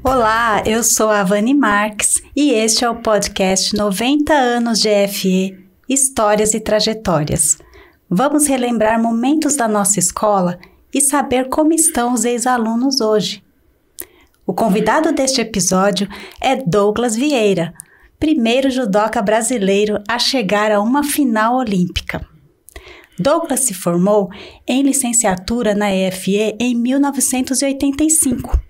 Olá, eu sou a Vani Marques e este é o podcast 90 anos de EFE, Histórias e Trajetórias. Vamos relembrar momentos da nossa escola e saber como estão os ex-alunos hoje. O convidado deste episódio é Douglas Vieira, primeiro judoca brasileiro a chegar a uma final olímpica. Douglas se formou em licenciatura na EFE em 1985.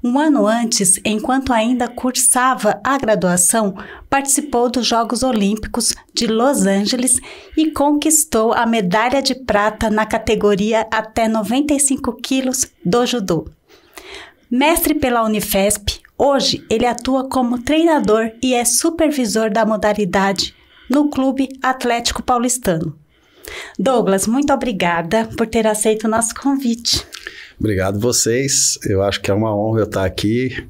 Um ano antes, enquanto ainda cursava a graduação, participou dos Jogos Olímpicos de Los Angeles e conquistou a medalha de prata na categoria até 95 quilos do judô. Mestre pela Unifesp, hoje ele atua como treinador e é supervisor da modalidade no Clube Atlético Paulistano. Douglas, muito obrigada por ter aceito o nosso convite. Obrigado vocês, eu acho que é uma honra eu estar aqui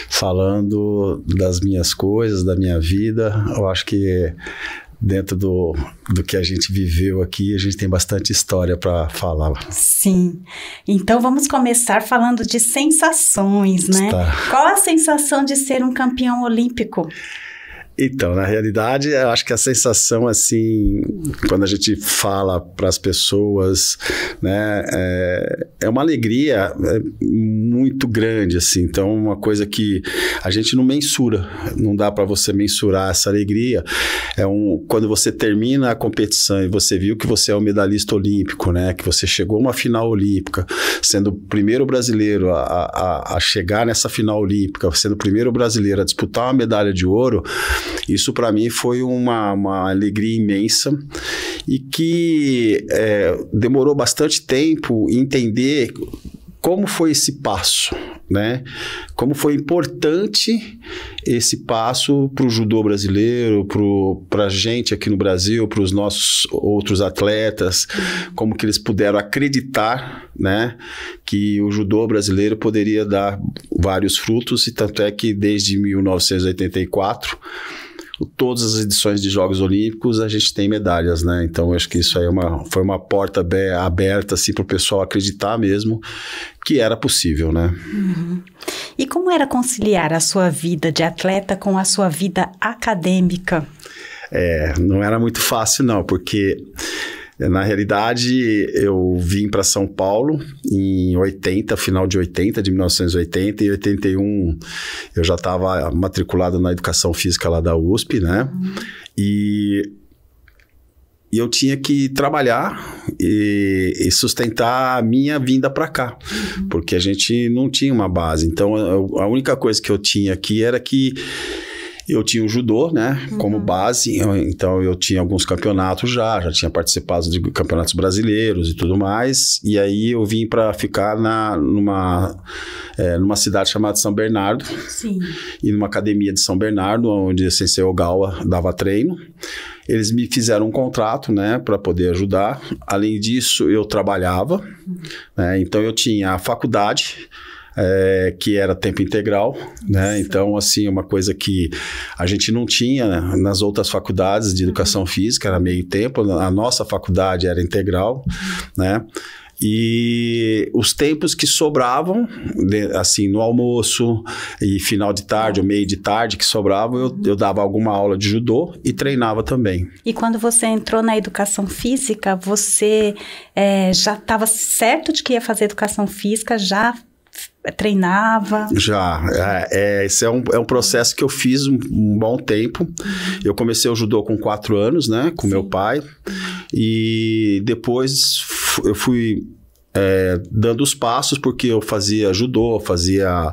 falando das minhas coisas, da minha vida. Eu acho que dentro do que a gente viveu aqui, a gente tem bastante história para falar. Sim, então vamos começar falando de sensações, né? Qual a sensação de ser um campeão olímpico? Então, na realidade, eu acho que a sensação, assim, quando a gente fala para as pessoas, né, é uma alegria muito grande, assim. Então, uma coisa que a gente não mensura, não dá para você mensurar essa alegria. Quando você termina a competição e você viu que você é um medalhista olímpico, né, que você chegou a uma final olímpica, sendo o primeiro brasileiro a chegar nessa final olímpica, sendo o primeiro brasileiro a disputar uma medalha de ouro. Isso para mim foi uma alegria imensa e que demorou bastante tempo entender como foi esse passo, né? Como foi importante esse passo para o judô brasileiro, para a gente aqui no Brasil, para os nossos outros atletas, como que eles puderam acreditar, né, que o judô brasileiro poderia dar vários frutos, e tanto é que desde 1984... todas as edições de Jogos Olímpicos a gente tem medalhas, né? Então eu acho que isso aí foi uma porta aberta assim, para o pessoal acreditar mesmo que era possível, né? Uhum. E como era conciliar a sua vida de atleta com a sua vida acadêmica? Não era muito fácil não, porque na realidade eu vim para São Paulo em 80, final de 1980, e 81 eu já estava matriculado na educação física lá da USP, né? E eu tinha que trabalhar e sustentar a minha vinda para cá, porque a gente não tinha uma base. Então a única coisa que eu tinha aqui era que eu tinha o judô, né, como base, então eu tinha alguns campeonatos já tinha participado de campeonatos brasileiros e tudo mais, e aí eu vim para ficar numa cidade chamada São Bernardo. Sim. E numa academia de São Bernardo, onde a Sensei Ogawa dava treino. Eles me fizeram um contrato, né, para poder ajudar. Além disso, eu trabalhava, né, então eu tinha a faculdade, que era tempo integral, né? Então, assim, uma coisa que a gente não tinha nas outras faculdades de educação física, era meio tempo, a nossa faculdade era integral, né? E os tempos que sobravam, assim, no almoço e final de tarde ou meio de tarde que sobravam, eu dava alguma aula de judô e treinava também. E quando você entrou na educação física, você já estava certo de que ia fazer educação física, já treinava? Já, esse é um processo que eu fiz um bom tempo. Eu comecei o judô com 4 anos, né, com meu pai, e depois eu fui dando os passos, porque eu fazia judô, fazia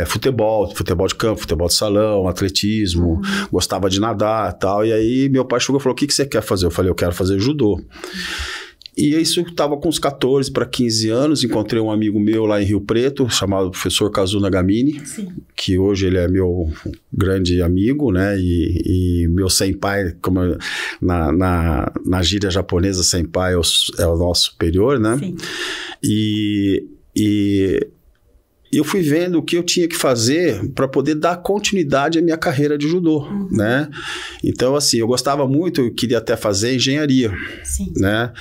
futebol de campo, futebol de salão, atletismo, gostava de nadar e tal, e aí meu pai chegou e falou, o que você quer fazer? Eu falei, eu quero fazer judô. E isso estava com uns 14 para 15 anos, encontrei um amigo meu lá em Rio Preto, chamado professor Kazuna Gamini, que hoje ele é meu grande amigo, né, e meu senpai, como na gíria japonesa, senpai é o nosso superior, né, e eu fui vendo o que eu tinha que fazer para poder dar continuidade à minha carreira de judô, né? Então, assim, eu gostava muito, eu queria até fazer engenharia, né?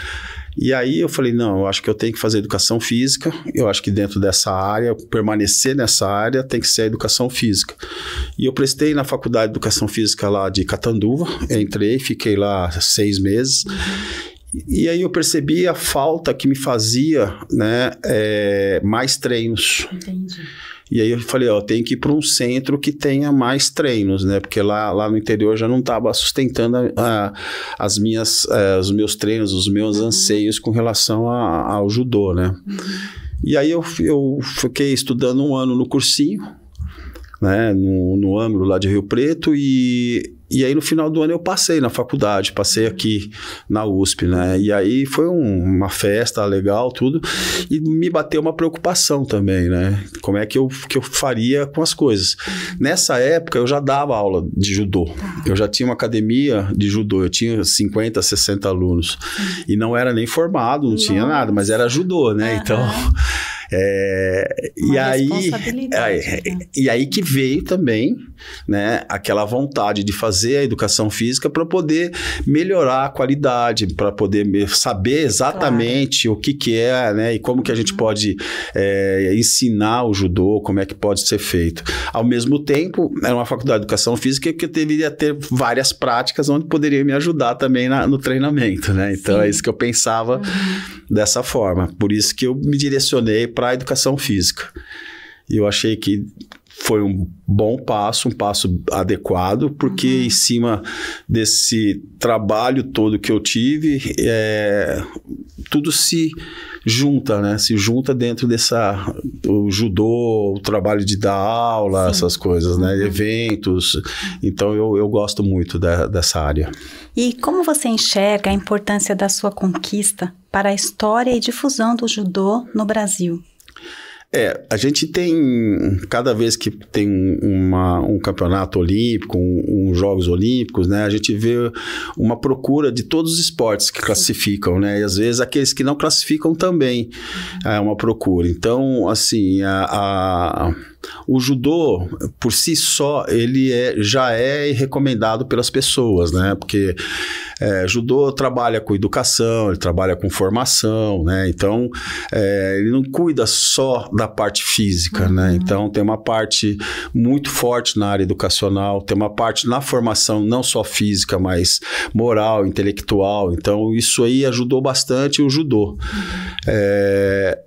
E aí eu falei, não, eu acho que eu tenho que fazer educação física, eu acho que dentro dessa área, permanecer nessa área, tem que ser a educação física. E eu prestei na faculdade de educação física lá de Catanduva, entrei, fiquei lá 6 meses, e aí eu percebi a falta que me fazia, né, mais treinos. Entendi. E aí eu falei, ó, tem que ir para um centro que tenha mais treinos, né? Porque lá no interior já não estava sustentando os meus treinos, os meus anseios com relação ao judô, né? E aí eu fiquei estudando 1 ano no cursinho, né? No ângulo lá de Rio Preto, e aí no final do ano eu passei na faculdade, passei aqui na USP, né? E aí foi uma festa legal, tudo, e me bateu uma preocupação também, né? Como é que eu faria com as coisas. Nessa época eu já dava aula de judô, eu já tinha uma academia de judô, eu tinha 50, 60 alunos, e não era nem formado, não tinha nada, mas era judô, né? Então... E aí que veio também, né, aquela vontade de fazer a educação física para poder melhorar a qualidade, para poder saber exatamente o que é, né, e como que a gente pode ensinar o judô, como é que pode ser feito. Ao mesmo tempo, era uma faculdade de educação física que eu deveria ter várias práticas onde poderia me ajudar também no treinamento, né? Então é isso que eu pensava dessa forma. Por isso que eu me direcionei para a educação física. E eu achei que foi um bom passo, um passo adequado, porque em cima desse trabalho todo que eu tive, tudo se junta, né? Se junta dentro o judô, o trabalho de dar aula, essas coisas, né? Eventos. Então, eu gosto muito dessa área. E como você enxerga a importância da sua conquista para a história e difusão do judô no Brasil? A gente tem, cada vez que tem um campeonato olímpico, Jogos Olímpicos, né, a gente vê uma procura de todos os esportes que classificam, né, e às vezes aqueles que não classificam também é uma procura. Então, assim, o judô, por si só, ele já é recomendado pelas pessoas, né, porque judô trabalha com educação, ele trabalha com formação, né, então ele não cuida só da parte física, né, então tem uma parte muito forte na área educacional, tem uma parte na formação não só física, mas moral, intelectual, então isso aí ajudou bastante o judô.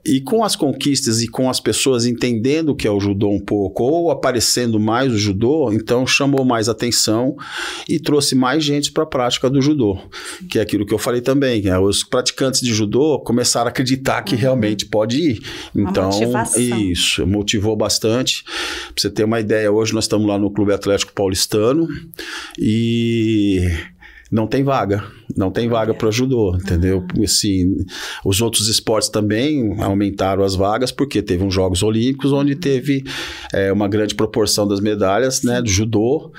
E com as conquistas e com as pessoas entendendo o que é o judô um pouco, ou aparecendo mais o judô, então chamou mais atenção e trouxe mais gente para a prática do judô, que é aquilo que eu falei também, os praticantes de judô começaram a acreditar que realmente pode ir. Então, isso, motivou bastante. Para você ter uma ideia, hoje nós estamos lá no Clube Atlético Paulistano e não tem vaga para judô, entendeu? Assim, os outros esportes também aumentaram as vagas, porque teve uns Jogos Olímpicos onde teve uma grande proporção das medalhas, né, do judô,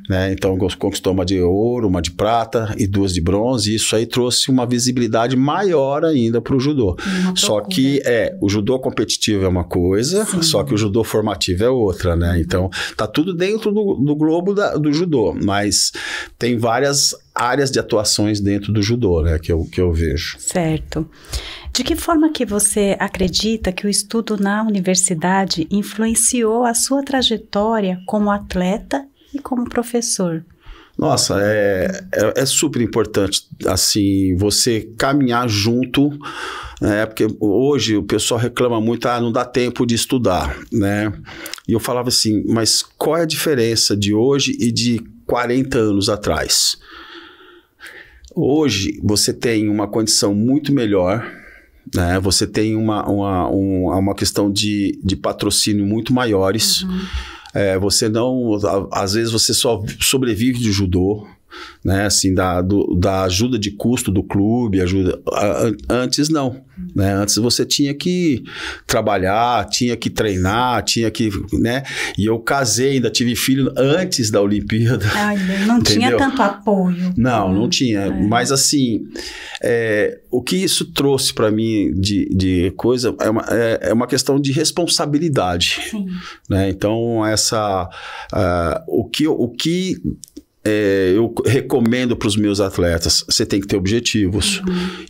né? Então conquistou uma de ouro, uma de prata e 2 de bronze, e isso aí trouxe uma visibilidade maior ainda para o judô. Só que o judô competitivo é uma coisa, só que o judô formativo é outra, né? Então tá tudo dentro do globo do judô, mas tem várias áreas de atuações dentro do judô, né, que eu vejo. Certo. De que forma que você acredita que o estudo na universidade influenciou a sua trajetória como atleta e como professor? Nossa, é super importante, assim, você caminhar junto, né, porque hoje o pessoal reclama muito, não dá tempo de estudar, né, e eu falava assim, mas qual é a diferença de hoje e de 40 anos atrás? Hoje você tem uma condição muito melhor, né? Você tem uma questão de patrocínio muito maiores. Você não... Às vezes você só sobrevive de judô. né? Assim, da ajuda de custo do clube, antes não, né? Antes você tinha que trabalhar, tinha que treinar, tinha que, né? E eu casei, ainda tive filho antes da Olimpíada. Ai, não tinha tanto apoio. Não tinha. Mas assim, o que isso trouxe para mim de coisa é uma questão de responsabilidade. Sim. Né? Então, o que eu recomendo para os meus atletas, você tem que ter objetivos.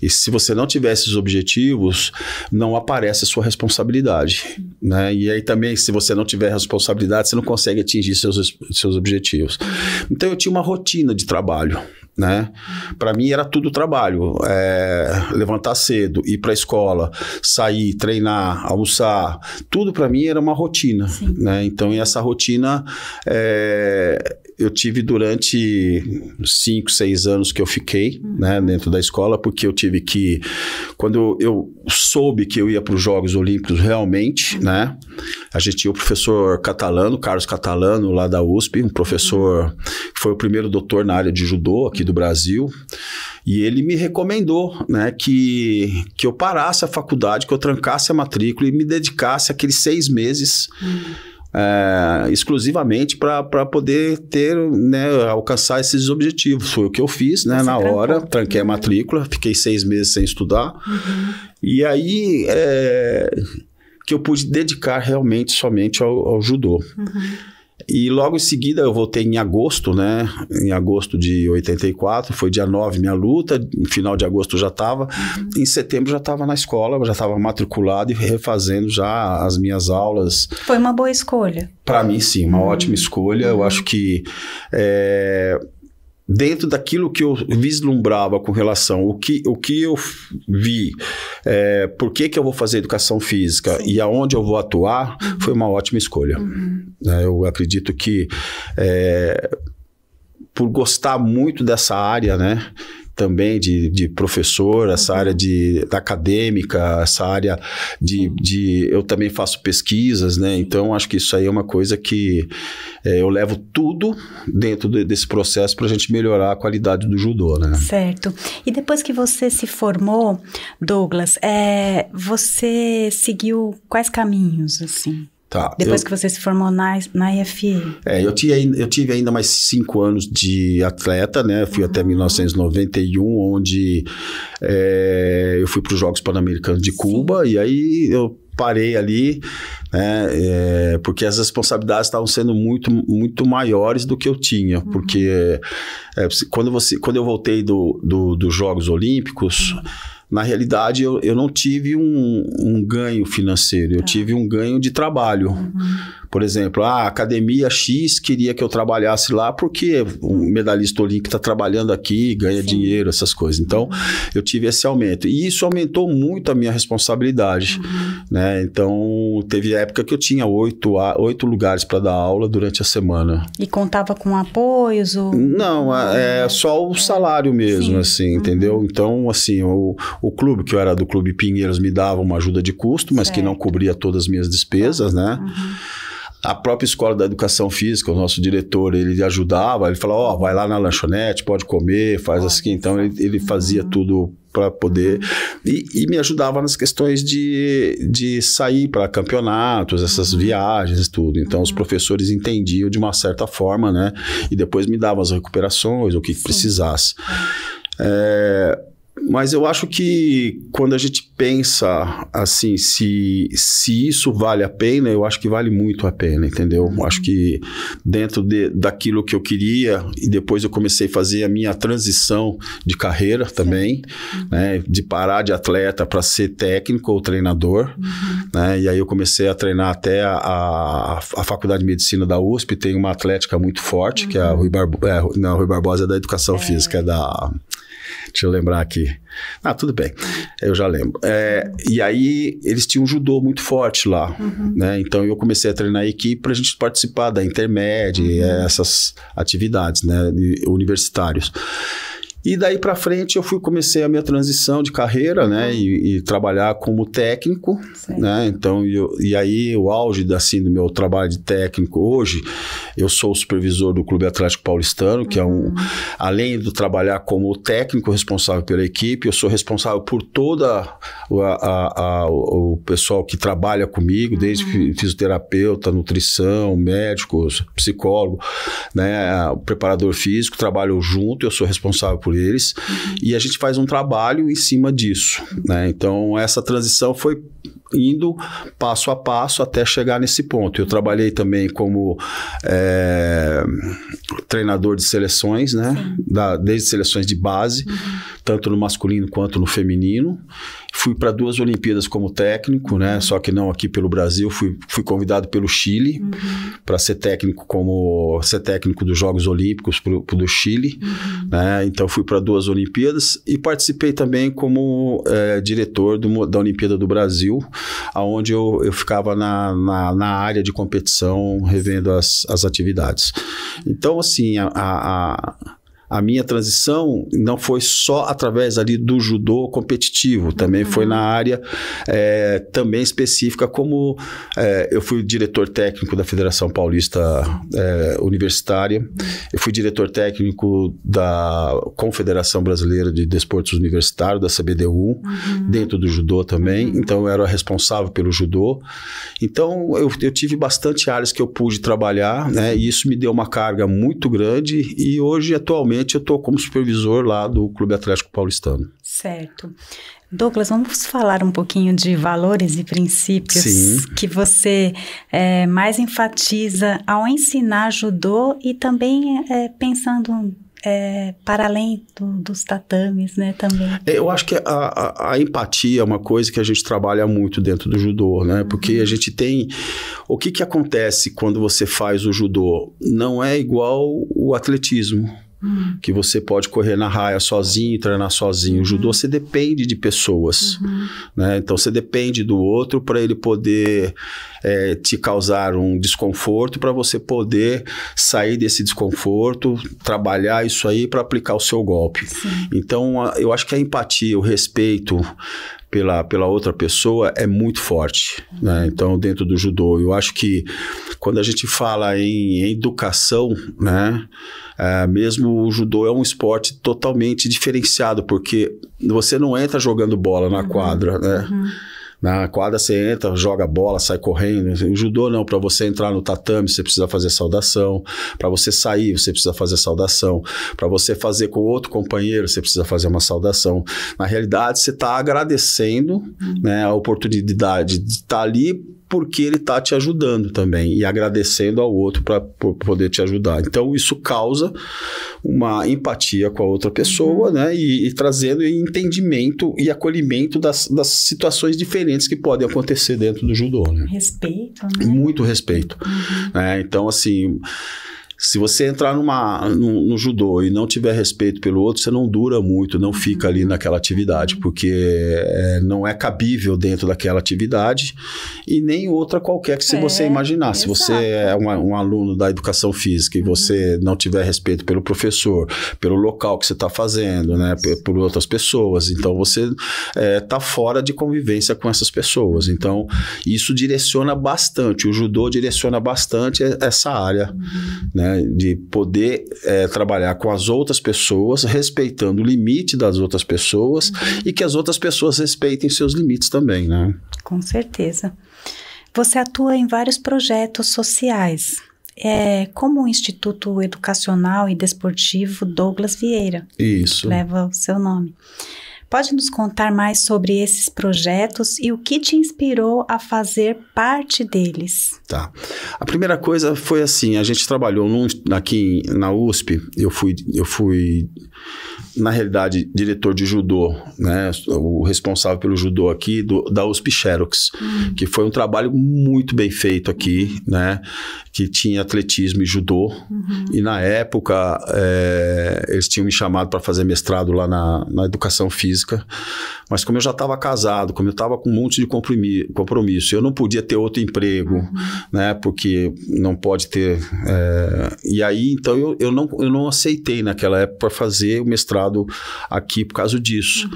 E se você não tiver esses objetivos, não aparece a sua responsabilidade. Né? E aí também, se você não tiver responsabilidade, você não consegue atingir seus objetivos. Então, eu tinha uma rotina de trabalho. Né? Para mim era tudo trabalho, levantar cedo, ir para a escola, sair, treinar, almoçar, tudo para mim era uma rotina, né? Então essa rotina eu tive durante 5, 6 anos que eu fiquei, né, dentro da escola, porque eu tive que, quando eu soube que eu ia para os Jogos Olímpicos realmente, né, a gente tinha o professor Catalano, Carlos Catalano, lá da USP, um professor que foi o primeiro doutor na área de judô aqui do Brasil, e ele me recomendou, né, que eu parasse a faculdade, que eu trancasse a matrícula e me dedicasse aqueles 6 meses exclusivamente para poder ter, né, alcançar esses objetivos. Foi o que eu fiz, né, na hora, tranquei a matrícula, fiquei 6 meses sem estudar, e aí que eu pude dedicar realmente somente ao judô. E logo em seguida eu voltei em agosto, né? Em agosto de 84, foi dia 9 minha luta, no final de agosto eu já estava, em setembro já estava na escola, já estava matriculado e refazendo já as minhas aulas. Foi uma boa escolha? Para mim sim, uma ótima escolha. Eu acho que dentro daquilo que eu vislumbrava com relação ao que eu vi, por que eu vou fazer educação física e aonde eu vou atuar, foi uma ótima escolha. Eu acredito que por gostar muito dessa área, né, também de professor, essa área da acadêmica, essa área eu também faço pesquisas, né? Então acho que isso aí é uma coisa que eu levo tudo dentro desse processo para a gente melhorar a qualidade do judô, né? Certo. E depois que você se formou, Douglas, você seguiu quais caminhos, assim? Tá, depois que você se formou na IFE. Eu tive ainda mais 5 anos de atleta, né? Eu fui até 1991, onde eu fui para os Jogos Pan-Americanos de Cuba, e aí eu parei ali, né? Porque as responsabilidades estavam sendo muito, muito maiores do que eu tinha, porque quando eu voltei dos Jogos Olímpicos, na realidade, eu não tive um ganho financeiro, eu tive um ganho de trabalho. Por exemplo, a Academia X queria que eu trabalhasse lá porque o medalhista olímpico está trabalhando aqui, ganha dinheiro, essas coisas. Então, eu tive esse aumento. E isso aumentou muito a minha responsabilidade. Né? Então, teve época que eu tinha 8 lugares para dar aula durante a semana. E contava com apoios? Não, só o salário mesmo, assim, entendeu? Então, assim, o clube, que eu era do Clube Pinheiros, me dava uma ajuda de custo, mas que não cobria todas as minhas despesas, né? A própria escola da educação física, o nosso diretor, ele ajudava, ele falava, vai lá na lanchonete, pode comer, faz assim. Então, ele fazia tudo para poder... E me ajudava nas questões de sair para campeonatos, essas viagens e tudo. Então, os professores entendiam de uma certa forma, né? E depois me davam as recuperações, o que precisasse. Mas eu acho que quando a gente pensa assim, se isso vale a pena, eu acho que vale muito a pena, entendeu? Eu acho que dentro daquilo que eu queria, e depois eu comecei a fazer a minha transição de carreira também, né? De parar de atleta para ser técnico ou treinador, né? E aí eu comecei a treinar até a Faculdade de Medicina da USP, tem uma atlética muito forte, que é a Rui Barbosa é da Educação Física, deixa eu lembrar aqui. Tudo bem, eu já lembro. E aí, eles tinham um judô muito forte lá, né? Então, eu comecei a treinar a equipe para a gente participar da intermédia, essas atividades, né, universitários. E daí para frente, comecei a minha transição de carreira, né? E trabalhar como técnico, né? Então, e aí, o auge assim, do meu trabalho de técnico hoje, Eu sou o supervisor do Clube Atlético Paulistano, que é além de trabalhar como técnico responsável pela equipe, eu sou responsável por toda o pessoal que trabalha comigo, desde fisioterapeuta, nutrição, médicos, psicólogo, né, o preparador físico, trabalho junto, eu sou responsável por eles, e a gente faz um trabalho em cima disso, né? Então, essa transição foi indo passo a passo até chegar nesse ponto. Eu trabalhei também como treinador de seleções, né? Desde seleções de base, tanto no masculino quanto no feminino. Fui para 2 Olimpíadas como técnico, né? Só que não aqui pelo Brasil. Fui convidado pelo Chile para ser técnico dos Jogos Olímpicos do Chile, né? Então fui para 2 Olimpíadas e participei também como diretor da Olimpíada do Brasil, onde eu ficava na área de competição, revendo as atividades. Então, assim, a minha transição não foi só através ali do judô competitivo, também foi na área também específica, como eu fui diretor técnico da Federação Paulista Universitária, eu fui diretor técnico da Confederação Brasileira de Desportos Universitários, da CBDU, dentro do judô também, então eu era responsável pelo judô. Então eu tive bastante áreas que eu pude trabalhar, né, e isso me deu uma carga muito grande, e hoje, atualmente, eu estou como supervisor lá do Clube Atlético Paulistano. Certo. Douglas, vamos falar um pouquinho de valores e princípios que você mais enfatiza ao ensinar judô e também pensando para além dos tatames, né, também. Eu acho que a empatia é uma coisa que a gente trabalha muito dentro do judô, né, porque a gente tem... O que acontece quando você faz o judô? Não é igual o atletismo, que você pode correr na raia sozinho, treinar sozinho. O judô, você depende de pessoas, né? Então, você depende do outro para ele poder te causar um desconforto, para você poder sair desse desconforto, trabalhar isso aí para aplicar o seu golpe. Então, eu acho que a empatia, o respeito pela outra pessoa é muito forte, né? Então, dentro do judô, eu acho que quando a gente fala em educação, né, mesmo o judô é um esporte totalmente diferenciado, porque você não entra jogando bola na quadra, né? Na quadra você entra, joga bola, sai correndo. O judô não, para você entrar no tatame você precisa fazer saudação, para você sair você precisa fazer saudação, para você fazer com outro companheiro você precisa fazer uma saudação. Na realidade você está agradecendo, né, a oportunidade de estar ali, porque ele está te ajudando também e agradecendo ao outro para poder te ajudar. Então, isso causa uma empatia com a outra pessoa, né? E trazendo entendimento e acolhimento das situações diferentes que podem acontecer dentro do judô, né? Respeito, né? Muito respeito. Então, assim... Se você entrar no judô e não tiver respeito pelo outro, você não dura muito, não fica ali naquela atividade, porque não é cabível dentro daquela atividade e nem outra qualquer que você imaginar. Se você é um aluno da educação física e você não tiver respeito pelo professor, pelo local que você está fazendo, né, por outras pessoas, então você está fora de convivência com essas pessoas. Então, isso direciona bastante, o judô direciona bastante essa área, né, de poder trabalhar com as outras pessoas, respeitando o limite das outras pessoas e que as outras pessoas respeitem seus limites também, né? Com certeza. Você atua em vários projetos sociais, como o Instituto Educacional e Desportivo Douglas Vieira. Isso. Leva o seu nome. Pode nos contar mais sobre esses projetos e o que te inspirou a fazer parte deles? Tá. A primeira coisa foi assim, a gente trabalhou aqui na USP, eu fui na realidade, diretor de judô, né? O responsável pelo judô aqui da USP Xerox, que foi um trabalho muito bem feito aqui, né? Que tinha atletismo e judô. E na época, eles tinham me chamado para fazer mestrado lá na educação física, mas como eu já estava casado, como eu estava com um monte de compromisso, eu não podia ter outro emprego, né? Porque não pode ter... E aí, então, eu não aceitei naquela época para fazer o mestrado voltado aqui por causa disso.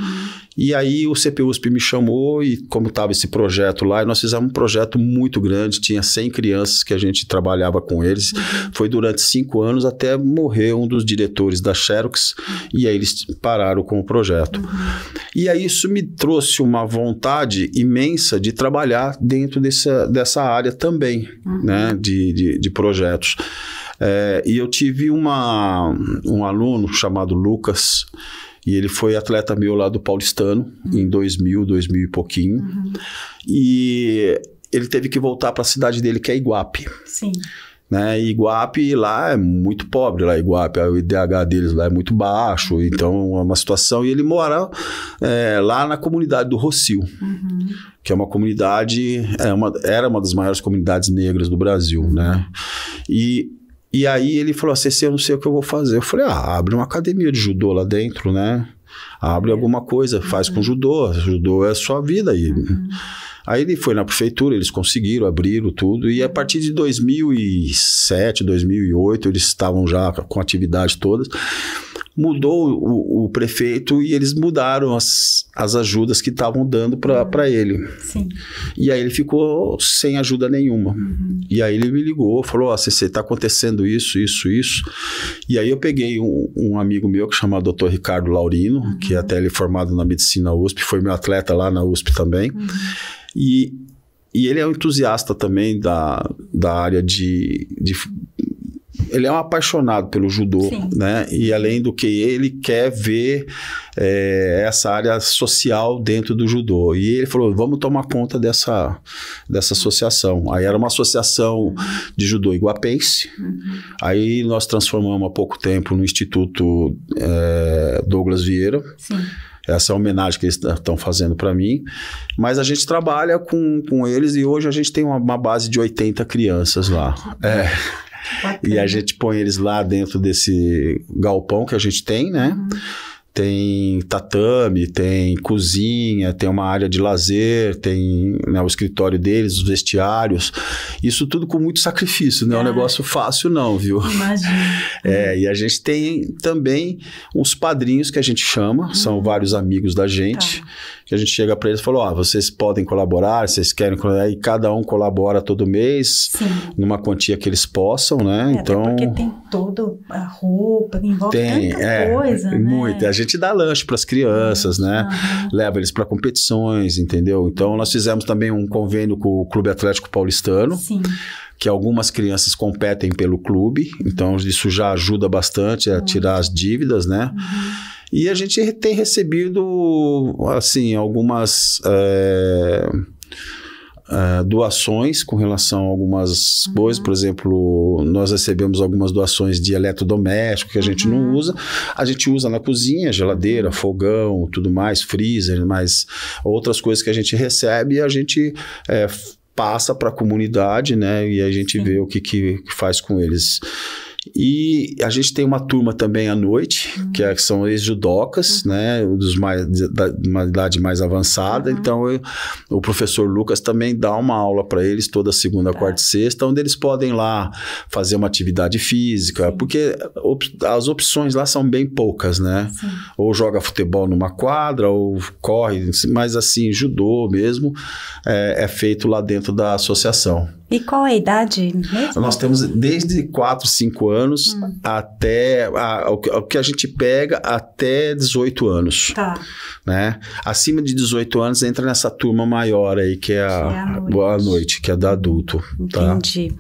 E aí o CPUSP me chamou e como estava esse projeto lá, nós fizemos um projeto muito grande, tinha 100 crianças que a gente trabalhava com eles. Foi durante 5 anos até morrer um dos diretores da Xerox e aí eles pararam com o projeto. E aí isso me trouxe uma vontade imensa de trabalhar dentro dessa área também, né, de projetos. E eu tive um aluno chamado Lucas, e ele foi atleta meu lá do Paulistano, em 2000 e pouquinho. E ele teve que voltar para a cidade dele, que é Iguape. Sim. Né? E Iguape lá é muito pobre, lá Iguape, o IDH deles lá é muito baixo, então é uma situação. E ele mora lá na comunidade do Rocio, que é uma comunidade, era uma das maiores comunidades negras do Brasil, né? E aí ele falou assim, eu não sei o que eu vou fazer. Eu falei, abre uma academia de judô lá dentro, né? Abre alguma coisa, faz com judô. Judô é a sua vida aí. Aí ele foi na prefeitura, eles conseguiram, abriram tudo. E a partir de 2007, 2008, eles estavam já com atividade todas. Mudou o prefeito e eles mudaram as ajudas que estavam dando para ele. Sim. E aí ele ficou sem ajuda nenhuma. E aí ele me ligou, falou, CC, está acontecendo isso. E aí eu peguei um amigo meu que chama Dr. Ricardo Laurino, que até ele é formado na medicina USP, foi meu atleta lá na USP também. E ele é um entusiasta também da área ele é um apaixonado pelo judô, né? E além do que ele quer ver essa área social dentro do judô. E ele falou, vamos tomar conta dessa associação. Aí era uma associação de judô iguapense. Aí nós transformamos há pouco tempo no Instituto Douglas Vieira. Sim. Essa é a homenagem que eles estão fazendo para mim. Mas a gente trabalha com eles e hoje a gente tem uma base de 80 crianças lá. E a gente põe eles lá dentro desse galpão que a gente tem, né? Tem tatame, tem cozinha, tem uma área de lazer, tem, né, o escritório deles, os vestiários. Isso tudo com muito sacrifício, não é um negócio fácil não, viu? Imagino. E a gente tem também uns padrinhos que a gente chama, são vários amigos da gente, que a gente chega para eles e fala, vocês podem colaborar, vocês querem colaborar, e cada um colabora todo mês, numa quantia que eles possam, né? Então, até porque tem todo a roupa, envolve tanta coisa, né? Muito. A gente dá lanche para as crianças, né? Leva eles para competições, entendeu? Então, nós fizemos também um convênio com o Clube Atlético Paulistano, que algumas crianças competem pelo clube, então isso já ajuda bastante a tirar as dívidas, né? E a gente tem recebido, assim, algumas doações com relação a algumas coisas. Por exemplo, nós recebemos algumas doações de eletrodoméstico que a gente não usa. A gente usa na cozinha, geladeira, fogão, tudo mais, freezer, mas outras coisas que a gente recebe e a gente passa para a comunidade, né? E a gente vê o que faz com eles. E a gente tem uma turma também à noite, que são ex-judocas, né, de uma idade mais avançada. Então, o professor Lucas também dá uma aula para eles toda segunda, quarta e sexta, onde eles podem lá fazer uma atividade física, porque as opções lá são bem poucas, né? Ou joga futebol numa quadra, ou corre, mas assim, judô mesmo é feito lá dentro da associação. E qual é a idade mesmo? Nós temos desde 4, 5 anos até o que a gente pega até 18 anos. Né? Acima de 18 anos entra nessa turma maior aí, que é a noite, que é da adulto. Entendi.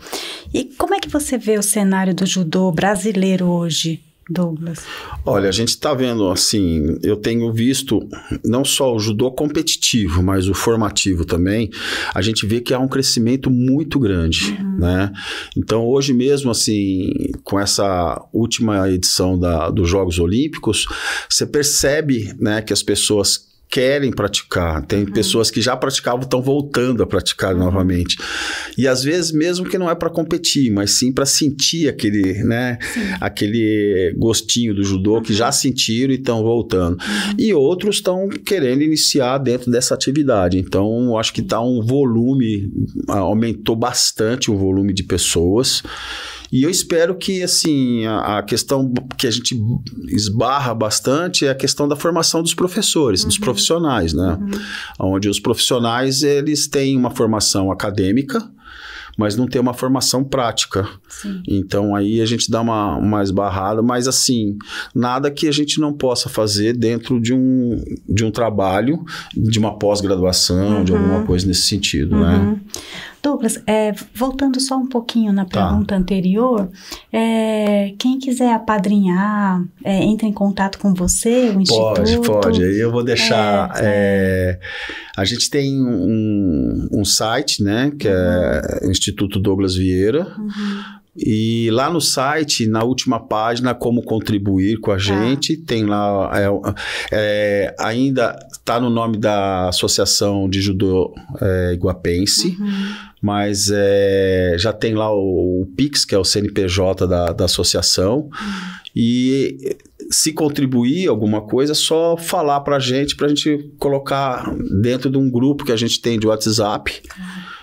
E como é que você vê o cenário do judô brasileiro hoje, Douglas? Olha, a gente está vendo assim, eu tenho visto não só o judô competitivo, mas o formativo também, a gente vê que há um crescimento muito grande, né? Então hoje mesmo, assim, com essa última edição dos Jogos Olímpicos, você percebe, né, que as pessoas querem praticar, tem pessoas que já praticavam, estão voltando a praticar novamente, e às vezes mesmo que não é para competir, mas sim para sentir aquele, né, aquele gostinho do judô, que já sentiram e estão voltando, e outros estão querendo iniciar dentro dessa atividade. Então acho que tá um volume, aumentou bastante o volume de pessoas. E eu espero que, assim, a questão que a gente esbarra bastante é a questão da formação dos professores, dos profissionais, né? Onde os profissionais, eles têm uma formação acadêmica, mas não tem uma formação prática. Sim. Então, aí a gente dá uma esbarrada, mas assim, nada que a gente não possa fazer dentro de um trabalho, de uma pós-graduação, de alguma coisa nesse sentido, né? Douglas, voltando só um pouquinho na pergunta anterior, quem quiser apadrinhar, entra em contato com você, o Instituto? Pode. Aí eu vou deixar... a gente tem um site, né, que é o Instituto Douglas Vieira. E lá no site, na última página, como contribuir com a gente, tem lá, ainda está no nome da Associação de Judô Iguapense, mas já tem lá o Pix, que é o CNPJ da associação, e se contribuir alguma coisa, é só falar para a gente colocar dentro de um grupo que a gente tem de WhatsApp.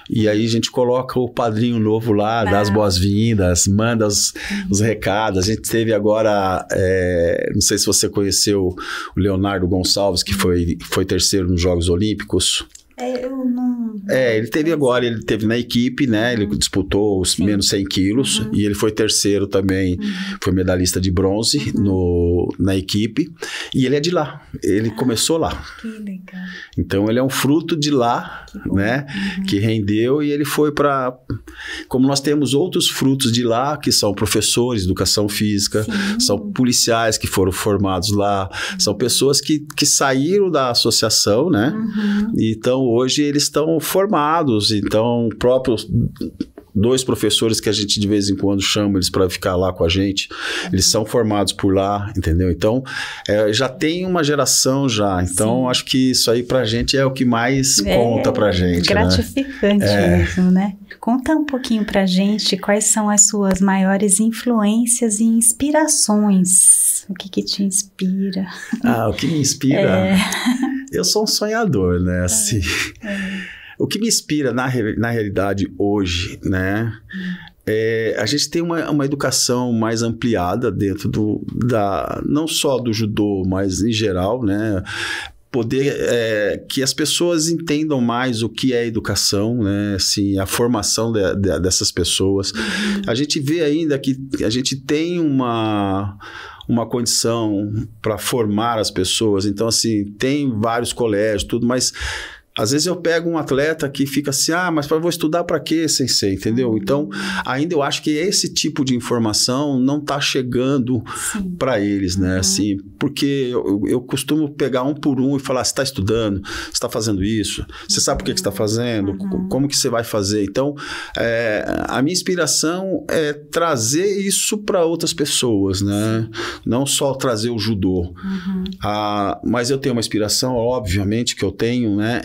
E aí a gente coloca o padrinho novo lá, dá as boas-vindas, manda os recados. A gente teve agora, não sei se você conheceu o Leonardo Gonçalves, que foi terceiro nos Jogos Olímpicos. Eu não... ele teve na equipe, né? Ele disputou os menos 100 quilos e ele foi terceiro também, foi medalhista de bronze na equipe. E ele é de lá, ele começou lá. Que legal. Então ele é um fruto de lá, né? Que rendeu e ele foi para... Como nós temos outros frutos de lá, que são professores de educação física, são policiais que foram formados lá, são pessoas que saíram da associação, né? Então, hoje eles estão formados, então próprios 2 professores que a gente de vez em quando chama eles para ficar lá com a gente, eles são formados por lá, entendeu? Então, já tem uma geração já, então acho que isso aí pra gente é o que mais conta pra gente, gratificante, né? Mesmo, né? Conta um pouquinho pra gente quais são as suas maiores influências e inspirações. O que te inspira? O que me inspira? Eu sou um sonhador, né? Assim, o que me inspira na realidade hoje, né? A gente tem uma educação mais ampliada dentro não só do judô, mas em geral, né? Que as pessoas entendam mais o que é educação, né? Assim, a formação dessas pessoas. A gente vê ainda que a gente tem uma condição para formar as pessoas. Então, assim, tem vários colégios, tudo, mas às vezes eu pego um atleta que fica assim, mas eu vou estudar para quê, sensei, entendeu? Então, ainda eu acho que esse tipo de informação não está chegando para eles, né? Assim, porque eu costumo pegar um por um e falar, você está estudando, você está fazendo isso, você sabe por que você está fazendo, como que você vai fazer? Então, a minha inspiração é trazer isso para outras pessoas, né? Não só trazer o judô. Mas eu tenho uma inspiração, obviamente, que eu tenho, né?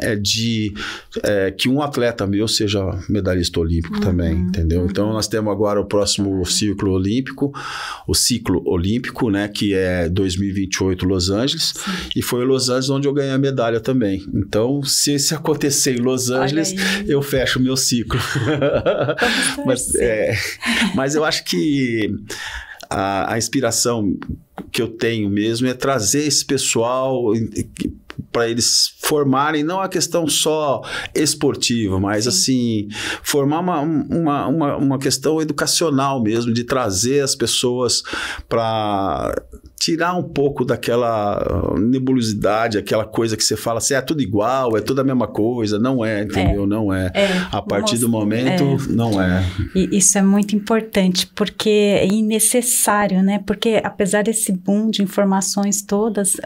Que um atleta meu seja medalhista olímpico também, entendeu? Então, nós temos agora o próximo ciclo olímpico, né? Que é 2028 Los Angeles, e foi em Los Angeles onde eu ganhei a medalha também. Então, se acontecer em Los Angeles, eu fecho o meu ciclo. Mas eu acho que a inspiração que eu tenho mesmo é trazer esse pessoal para eles formarem, não a questão só esportiva, mas assim, formar uma questão educacional mesmo, de trazer as pessoas para tirar um pouco daquela nebulosidade, aquela coisa que você fala assim, é tudo igual, é tudo a mesma coisa, não é, entendeu? Não é. A partir do momento, não é. E isso é muito importante, porque é necessário, né? Porque apesar desse boom de informações todas,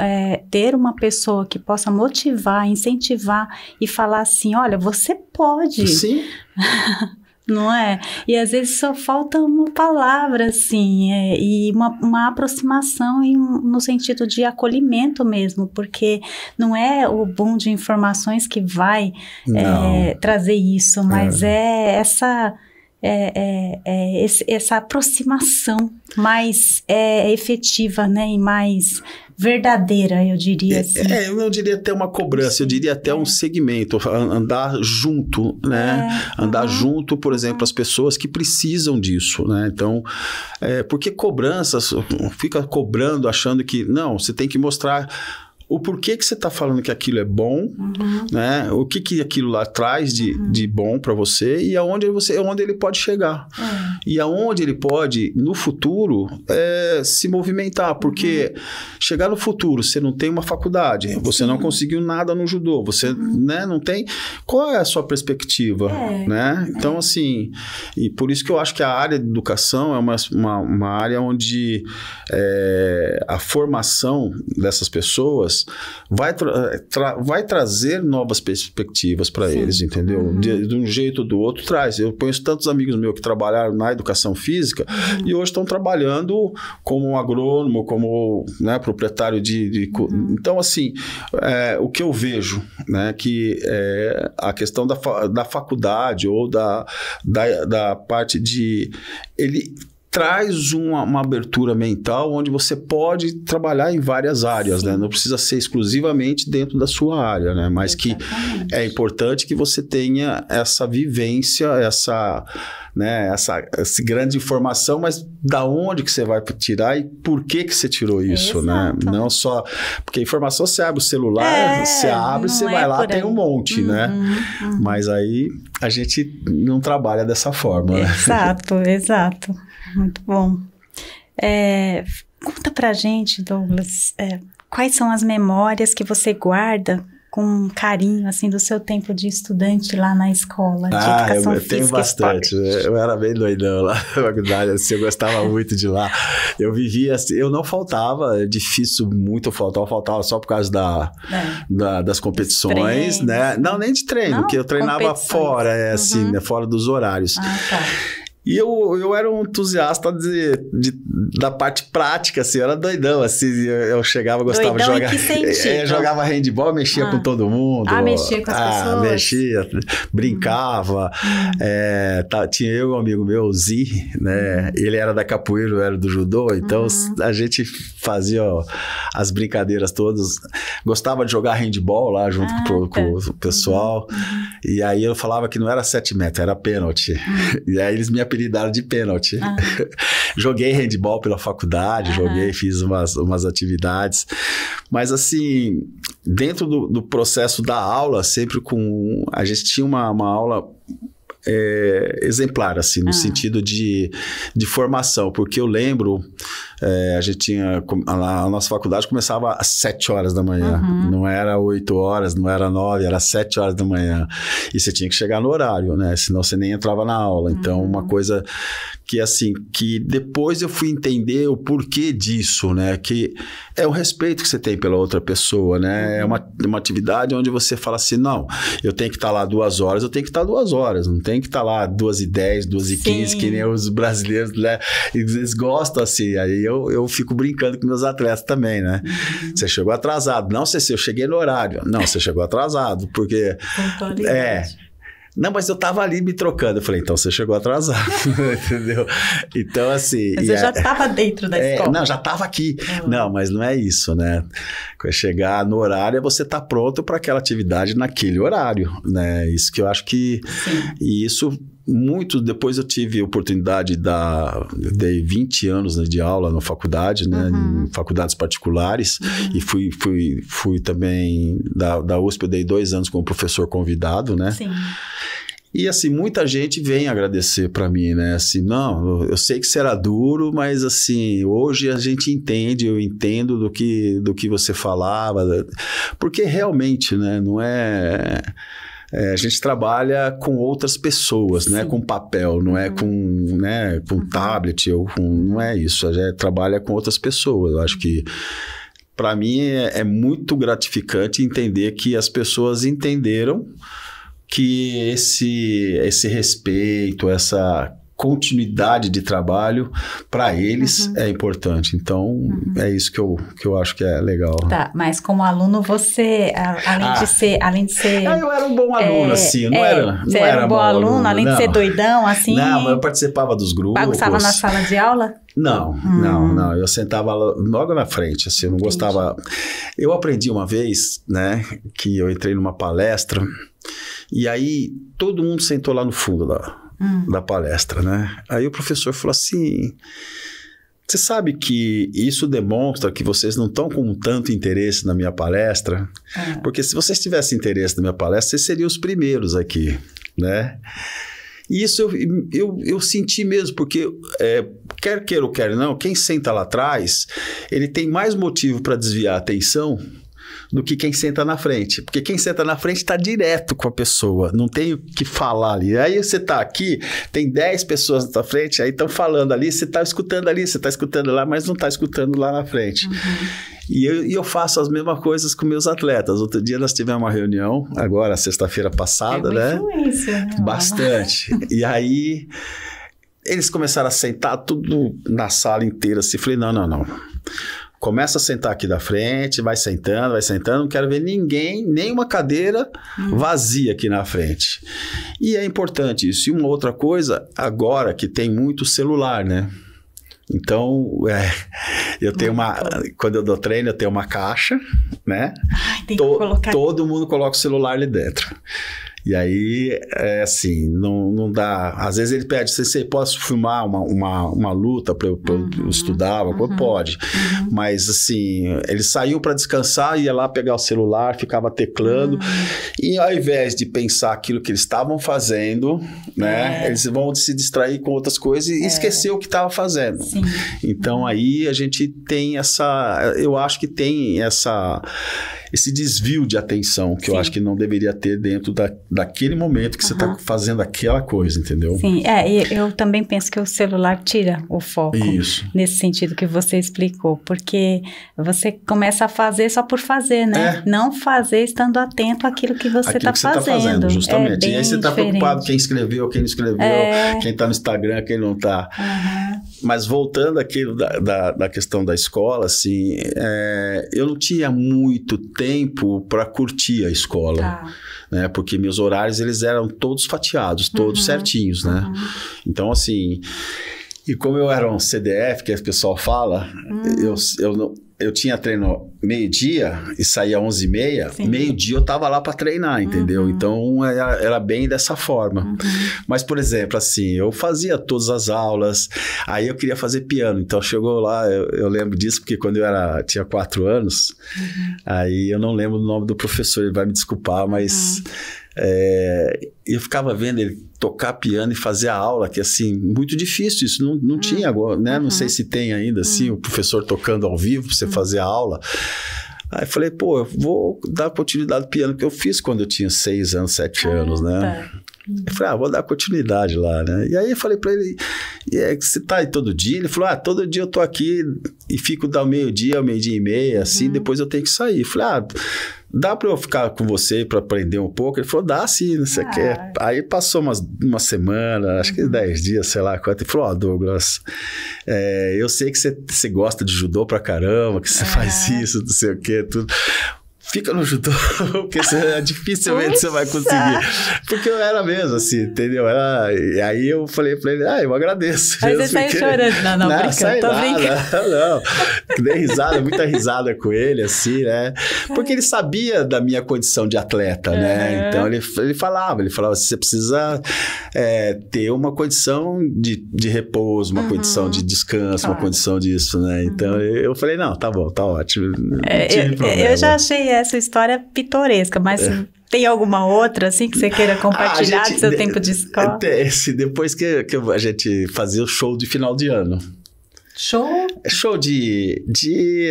ter uma pessoa que possa motivar, incentivar e falar assim, olha, você pode. Sim. Não é? E às vezes só falta uma palavra, assim, e uma aproximação no sentido de acolhimento mesmo, porque não é o boom de informações que vai trazer isso, mas é essa aproximação mais efetiva, né? E mais verdadeira, eu diria assim. Eu não diria até uma cobrança, eu diria até um segmento, andar junto, né? Andar junto, por exemplo, as pessoas que precisam disso, né? Então, porque cobranças, fica cobrando, achando que, não, você tem que mostrar o porquê que você está falando que aquilo é bom, né? O que aquilo lá traz de bom para você e aonde ele pode chegar. E aonde ele pode, no futuro, se movimentar. Porque chegar no futuro, você não tem uma faculdade, você não conseguiu nada no judô, você né, não tem... Qual é a sua perspectiva? Né? Então, assim, e por isso que eu acho que a área de educação é uma área onde a formação dessas pessoas vai trazer novas perspectivas para eles, entendeu? De um jeito ou do outro traz. Eu conheço tantos amigos meus que trabalharam na educação física e hoje estão trabalhando como agrônomo, como né, proprietário de... Então, assim, o que eu vejo, né, que a questão da faculdade ou da parte de... Ele traz uma abertura mental onde você pode trabalhar em várias áreas, né? Não precisa ser exclusivamente dentro da sua área, né? Mas que é importante que você tenha essa vivência, essa grande informação, mas da onde que você vai tirar e por que você tirou isso, né? Não só... Porque a informação, você abre o celular, você abre, você vai lá, tem um monte, né? Mas aí a gente não trabalha dessa forma, né? Exato. Muito bom. Conta pra gente, Douglas, quais são as memórias que você guarda com carinho, assim, do seu tempo de estudante lá na escola de educação física? Eu tenho bastante. Eu era bem doidão lá na faculdade, assim, eu gostava muito de lá. Eu vivia assim, eu não faltava, é difícil muito faltar, eu faltava só por causa das competições, né? Não, nem de treino, porque eu treinava fora, assim, né? Fora dos horários. Tá. E eu era um entusiasta da parte prática, assim, eu era doidão, assim, eu chegava, gostava de jogar. Jogava handball, mexia com todo mundo. Mexia com as pessoas. Mexia, brincava. Tinha eu e um amigo meu, o Zi, né? Ele era da capoeira, eu era do judô, então a gente fazia as brincadeiras todas. Gostava de jogar handball lá junto com o pessoal. E aí eu falava que não era 7 metros, era pênalti. E aí eles me apelidaram de pênalti. Joguei handball pela faculdade, fiz umas atividades. Mas assim, dentro do processo da aula, sempre a gente tinha uma aula exemplar, assim, no sentido de formação, porque eu lembro, a gente tinha, a nossa faculdade começava às 7 horas da manhã, não era 8 horas, não era 9, era 7 horas da manhã, e você tinha que chegar no horário, né, senão você nem entrava na aula, então uma coisa que assim, que depois eu fui entender o porquê disso, né, que é o respeito que você tem pela outra pessoa, né, é uma atividade onde você fala assim, não, eu tenho que estar lá 2 horas, eu tenho que estar 2 horas, não tem que estar lá 2h10, 2h15, que nem os brasileiros, né, eles gostam assim, aí eu fico brincando com meus atletas também, né, você chegou atrasado, não sei se eu cheguei no horário, não, você chegou atrasado, porque... Não, mas eu tava ali me trocando. Eu falei, então você chegou atrasado, entendeu? Então, assim... Mas você já tava dentro da escola. Não, já tava aqui. Não, mas não é isso, né? Chegar no horário é você estar pronto para aquela atividade naquele horário, né? Isso que eu acho que... E isso... Depois eu tive a oportunidade dei 20 anos, né, de aula na faculdade, né, em faculdades particulares, e fui também da USP, eu dei 2 anos como professor convidado, né? Sim. E assim, muita gente vem agradecer para mim, né? Assim, não, eu sei que será duro, mas assim, hoje a gente entende, eu entendo do que você falava, porque realmente, né, não é... a gente trabalha com outras pessoas, né? Com papel, não é com tablet, não é isso. A gente trabalha com outras pessoas. Eu acho que, para mim, é muito gratificante entender que as pessoas entenderam que esse respeito, continuidade de trabalho para eles é importante. Então, é isso que eu acho que é legal. Tá, mas como aluno, você, além de ser... eu era um bom aluno, assim, Você era um bom aluno, além de ser doidão, assim... Não, mas eu participava dos grupos. Bagunçava na sala de aula? Não, eu sentava logo na frente, assim, eu não gostava... Eu aprendi uma vez, né, que eu entrei numa palestra, e aí todo mundo sentou lá no fundo da palestra, né? Aí o professor falou assim, você sabe que isso demonstra que vocês não estão com tanto interesse na minha palestra? Porque se vocês tivessem interesse na minha palestra, vocês seriam os primeiros aqui, né? E isso eu senti mesmo, porque quer queira ou quer não, quem senta lá atrás, ele tem mais motivo para desviar a atenção do que quem senta na frente. Porque quem senta na frente está direto com a pessoa, não tem o que falar ali. Aí você está aqui, tem 10 pessoas na tua frente, aí estão falando ali, você está escutando ali, você está escutando lá, mas não está escutando lá na frente. E eu faço as mesmas coisas com meus atletas. Outro dia nós tivemos uma reunião, agora sexta-feira passada, né? Influência, né? Bastante. E aí eles começaram a sentar tudo na sala inteira, assim. Falei, não. Começa a sentar aqui da frente, vai sentando, não quero ver ninguém, nenhuma cadeira vazia aqui na frente. E é importante isso. E uma outra coisa, agora que tem muito celular, né? Então, eu tenho quando eu dou treino, eu tenho uma caixa, né? Tem que colocar... Todo mundo coloca o celular ali dentro. E aí, assim, não dá... Às vezes ele pede, você posso filmar uma luta para eu estudar? Pode. Mas, assim, ele saiu para descansar, ia lá pegar o celular, ficava teclando. E ao invés de pensar aquilo que eles estavam fazendo, né? Eles vão se distrair com outras coisas e esquecer o que estava fazendo. Sim. Então, aí a gente tem essa... Eu acho que tem esse desvio de atenção que eu acho que não deveria ter dentro daquele momento que você está fazendo aquela coisa, entendeu? Sim, e eu também penso que o celular tira o foco. Isso. Nesse sentido que você explicou, porque você começa a fazer só por fazer, né? Não fazer estando atento àquilo que você está fazendo. Justamente. E aí você está preocupado quem escreveu, quem não escreveu, quem está no Instagram, quem não está. Mas voltando àquilo da questão da escola, assim, eu não tinha muito tempo para curtir a escola, né? Porque meus horários, eles eram todos fatiados, todos certinhos, né? Então, assim, e como eu era um CDF, que o pessoal fala, eu tinha treino meio-dia e saía 11h30, meio-dia eu tava lá para treinar, entendeu? Então, era bem dessa forma. Mas, por exemplo, assim, eu fazia todas as aulas, aí eu queria fazer piano, então chegou lá, eu lembro disso, porque quando eu tinha 4 anos, aí eu não lembro o nome do professor, ele vai me desculpar, mas... eu ficava vendo ele tocar piano e fazer a aula, que assim, muito difícil, isso não tinha agora, né? Não sei se tem ainda, assim, o professor tocando ao vivo para você fazer a aula. Aí falei, eu vou dar continuidade ao piano que eu fiz quando eu tinha 6 anos, 7 anos, né? Eu falei, vou dar continuidade lá, né? E aí eu falei pra ele, você tá aí todo dia? Ele falou, todo dia eu tô aqui e fico ao meio-dia e meia, assim, depois eu tenho que sair. Eu falei, dá pra eu ficar com você pra aprender um pouco? Ele falou, dá sim, você quer. Aí passou uma semana, acho que 10 dias, sei lá quanto. Ele falou, Douglas, eu sei que você gosta de judô pra caramba, que você faz isso, não sei o que, tudo. Fica no judô, porque dificilmente você vai conseguir. Porque eu era mesmo, assim, entendeu? E aí eu falei pra ele, eu agradeço. Aí você saiu chorando. Não, brincando, tô brincando. Não, dei risada, muita risada com ele, assim, né? Porque ele sabia da minha condição de atleta, né? Então ele falava, você precisa ter uma condição de repouso, uma condição de descanso, uma condição disso, né? Então eu falei, não, tá bom, tá ótimo. Não tive problema. Eu já achei essa história pitoresca, mas tem alguma outra, assim, que você queira compartilhar do seu tempo de escola? Depois que a gente fazia o show de final de ano. Show? Show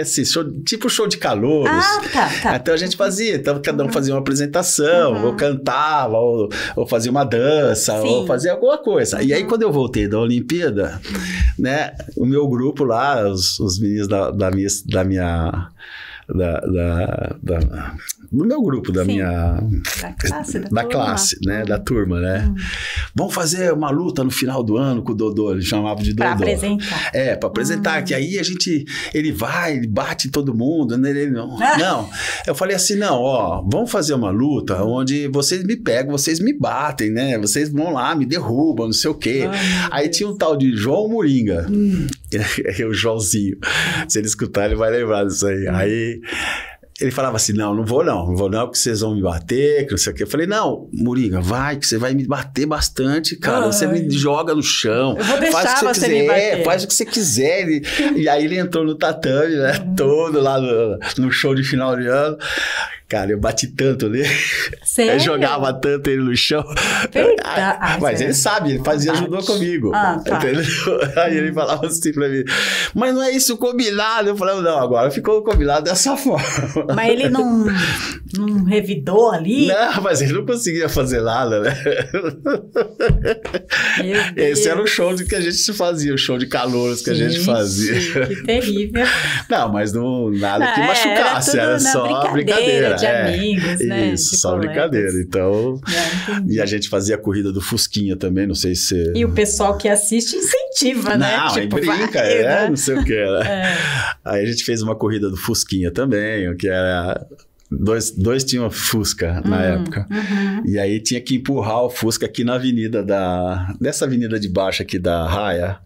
assim, tipo show de calouros. Tá. Então a gente fazia, então cada um fazia uma apresentação, ou cantava, ou fazia uma dança, ou fazia alguma coisa. E aí quando eu voltei da Olimpíada, né, o meu grupo lá, os meninos da do meu grupo, da Sim. minha... Da classe, né? Da turma, né? Vamos fazer uma luta no final do ano com o Dodô, ele chamava de Dodô. Para apresentar. Para apresentar, que aí ele bate todo mundo, né? Ele não. Não, eu falei assim, não, vamos fazer uma luta onde vocês me pegam, vocês me batem, né? Vocês vão lá, me derrubam, não sei o quê. Aí tinha um tal de João Moringa, o Joãozinho. Se ele escutar, ele vai lembrar disso aí. Aí ele falava assim, não vou não, porque vocês vão me bater, que não sei o quê. Eu falei, não, Moringa, vai, que você vai me bater bastante, cara. Você me joga no chão. Eu vou deixar faz o que você quiser, me bater. faz o que você quiser. E aí ele entrou no tatame, né, todo lá no show de final de ano. Cara, eu bati tanto nele. Sério? Eu jogava tanto ele no chão. Mas ele sabe, ele fazia judô comigo. Tá. Entendeu? Aí ele falava assim pra mim, mas não é isso combinado. Eu falei, não, agora ficou combinado dessa forma. Mas ele não revidou ali? Não, mas ele não conseguia fazer nada, né? Esse era o show que a gente fazia, o show de calouros que a gente fazia. Que terrível. Não, mas nada que machucasse, era só brincadeira. De amigos, né? Isso, só brincadeira. Então, e a gente fazia a corrida do Fusquinha também, não sei se... E o pessoal que assiste incentiva, né? Não, tipo, brinca, né? Não sei o que era. Aí a gente fez uma corrida do Fusquinha também, que era... Dois tinham Fusca na época. E aí tinha que empurrar o Fusca aqui na avenida dessa avenida de baixo aqui da Raia.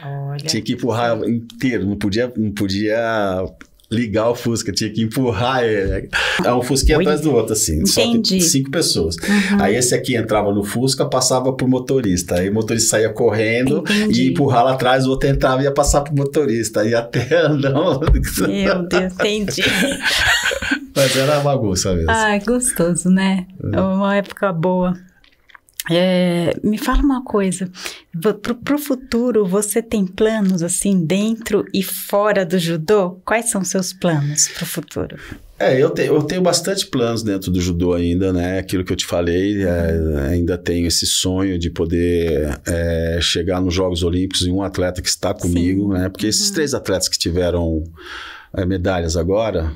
Olha, tinha que empurrar inteiro, não podia ligar o Fusca, tinha que empurrar ele. É um Fusquinha atrás do outro, assim. Entendi. Só 5 pessoas. Aí esse aqui entrava no Fusca, passava pro motorista. Aí o motorista saía correndo e ia empurrar lá atrás, o outro entrava e ia passar pro motorista. Aí até andando. Meu Deus, entendi. Mas era bagunça mesmo. Gostoso, né? É uma época boa. Me fala uma coisa, pro futuro você tem planos assim dentro e fora do judô? Quais são seus planos pro futuro? Eu tenho bastante planos dentro do judô ainda, né? Aquilo que eu te falei, ainda tenho esse sonho de poder chegar nos Jogos Olímpicos e um atleta que está comigo, né? Porque esses 3 atletas que tiveram medalhas agora,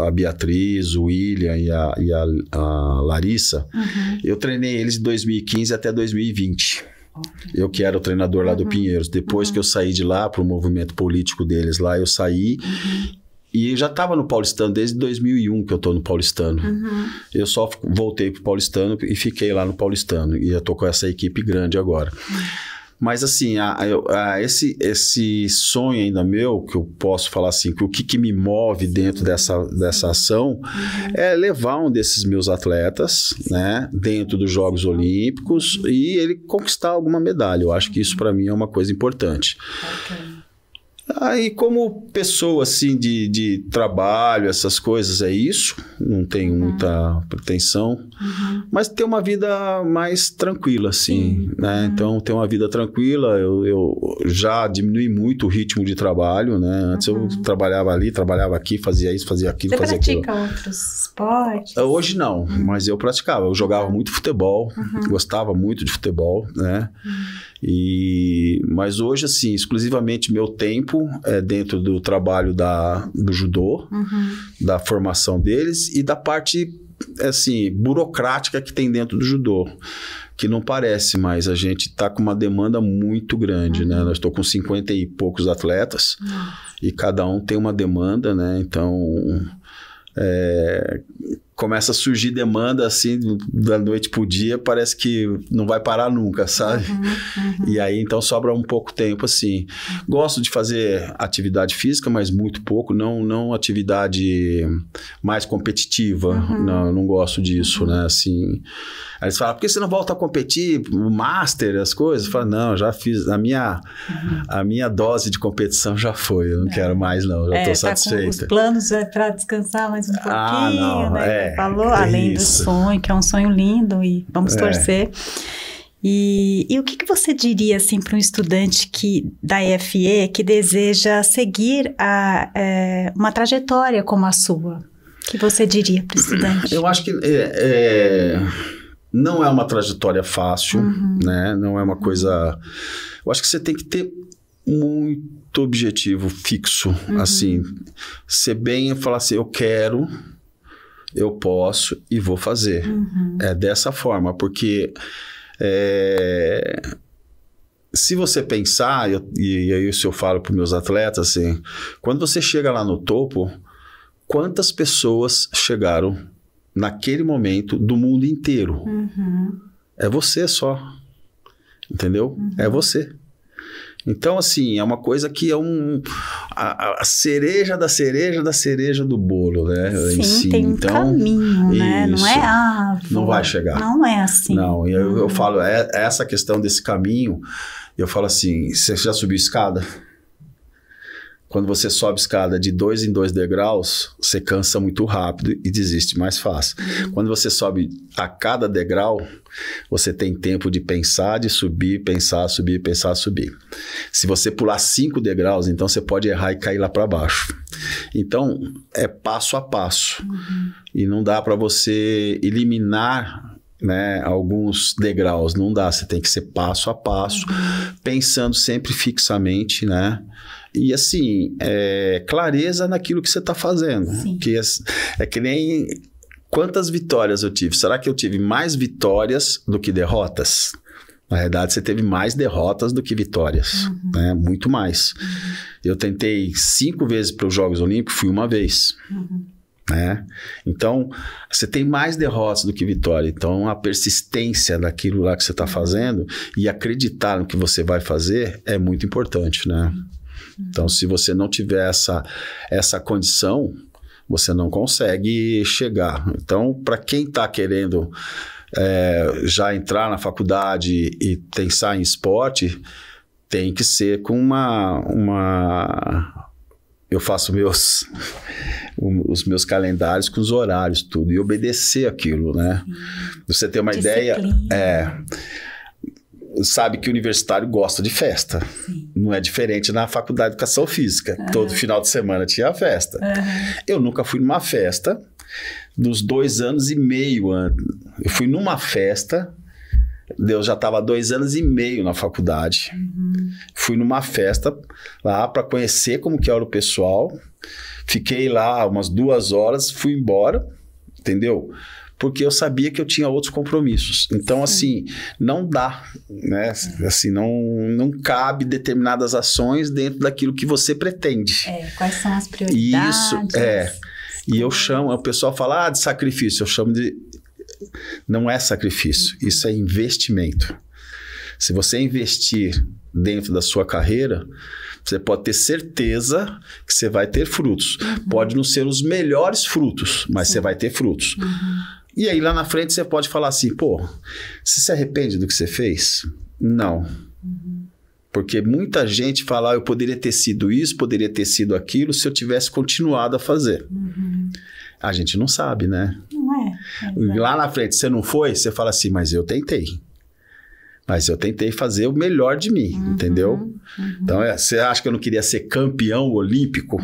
a Beatriz, o William e a Larissa, eu treinei eles de 2015 até 2020. Eu que era o treinador lá do Pinheiros. Depois que eu saí de lá, para o movimento político deles lá, eu saí e eu já estava no Paulistano desde 2001 que eu estou no Paulistano. Eu só voltei para o Paulistano e fiquei lá no Paulistano. E eu estou com essa equipe grande agora. Mas assim, esse sonho ainda meu, que eu posso falar assim, que o que me move dentro dessa ação é levar um desses meus atletas, né, dentro dos Jogos Olímpicos e ele conquistar alguma medalha. Eu acho que isso para mim é uma coisa importante. Aí, como pessoa, assim, de trabalho, essas coisas, é isso. Não tenho muita pretensão. Mas ter uma vida mais tranquila, assim, né? Então, ter uma vida tranquila, eu já diminui muito o ritmo de trabalho, né? Antes eu trabalhava ali, trabalhava aqui, fazia isso, fazia aquilo, fazia aquilo. Você pratica outros esportes? Hoje não, mas eu praticava. Eu jogava muito futebol, gostava muito de futebol, né? Mas hoje, assim, exclusivamente meu tempo é dentro do trabalho do judô, da formação deles e da parte, assim, burocrática que tem dentro do judô, que não parece, mas a gente está com uma demanda muito grande, né? Eu estou com 50 e poucos atletas e cada um tem uma demanda, né? Então, começa a surgir demanda assim da noite pro dia, parece que não vai parar nunca, sabe? E aí então sobra um pouco tempo assim. Gosto de fazer atividade física, mas muito pouco, não atividade mais competitiva, não gosto disso, né? Assim, aí eles falam, por que você não volta a competir, o Master, as coisas? Eu falo, não, já fiz, a minha dose de competição já foi, eu não quero mais não, já tô satisfeito. Os planos é para descansar mais um pouquinho, não, né? Falou, além do sonho, que é um sonho lindo e vamos torcer. E o que você diria assim para um estudante da EFE que deseja seguir uma trajetória como a sua? O que você diria para o estudante? Eu acho que não é uma trajetória fácil, né? Não é uma coisa... Eu acho que você tem que ter muito muito objetivo fixo, assim, ser bem e falar assim, eu quero, eu posso e vou fazer. É dessa forma, porque se você pensar, e aí isso eu falo para os meus atletas, assim, quando você chega lá no topo, quantas pessoas chegaram naquele momento do mundo inteiro? É você só, entendeu? É você. Então, assim, é uma coisa que é a cereja da cereja da cereja do bolo, né? Sim, em si. tem um caminho, né? Isso. Não é não vai chegar. Não é assim. Não, e eu falo, essa questão desse caminho, eu falo assim, você já subiu escada? Quando você sobe escada de 2 em 2 degraus, você cansa muito rápido e desiste mais fácil. Quando você sobe a cada degrau, você tem tempo de pensar, de subir, pensar, subir, pensar, subir. Se você pular 5 degraus, então você pode errar e cair lá para baixo. Então, é passo a passo. E não dá para você eliminar, né, alguns degraus, não dá. Você tem que ser passo a passo, pensando sempre fixamente, né? E assim, clareza naquilo que você está fazendo. Que é que nem quantas vitórias eu tive. Será que eu tive mais vitórias do que derrotas? Na verdade, você teve mais derrotas do que vitórias. Né? Muito mais. Eu tentei 5 vezes para os Jogos Olímpicos, fui uma vez. Né? Então, você tem mais derrotas do que vitória. Então, a persistência daquilo lá que você está fazendo e acreditar no que você vai fazer é muito importante, né? Então, se você não tiver essa condição, você não consegue chegar. Então, para quem está querendo já entrar na faculdade e pensar em esporte, tem que ser com eu faço os meus calendários com os horários, tudo, e obedecer aquilo, né? Você tem uma ideia... Sabe que o universitário gosta de festa. Não é diferente na faculdade de educação física. Todo final de semana tinha festa. Eu nunca fui numa festa dos 2 anos e meio. Eu fui numa festa, eu já estava 2 anos e meio na faculdade. Fui numa festa lá para conhecer como que era o pessoal. Fiquei lá umas 2 horas, fui embora, entendeu? Porque eu sabia que eu tinha outros compromissos. Então, assim, não dá, né? Assim, não cabe determinadas ações dentro daquilo que você pretende. Quais são as prioridades? Isso, E eu chamo, o pessoal fala, de sacrifício. Eu chamo de... Não é sacrifício, isso é investimento. Se você investir dentro da sua carreira, você pode ter certeza que você vai ter frutos. Pode não ser os melhores frutos, mas você vai ter frutos. E aí, lá na frente, você pode falar assim, pô, você se arrepende do que você fez? Não. Porque muita gente fala, eu poderia ter sido isso, poderia ter sido aquilo, se eu tivesse continuado a fazer. A gente não sabe, né? Não é. Lá na frente, você não foi, você fala assim, mas eu tentei. Mas eu tentei fazer o melhor de mim, entendeu? Então, você acha que eu não queria ser campeão olímpico?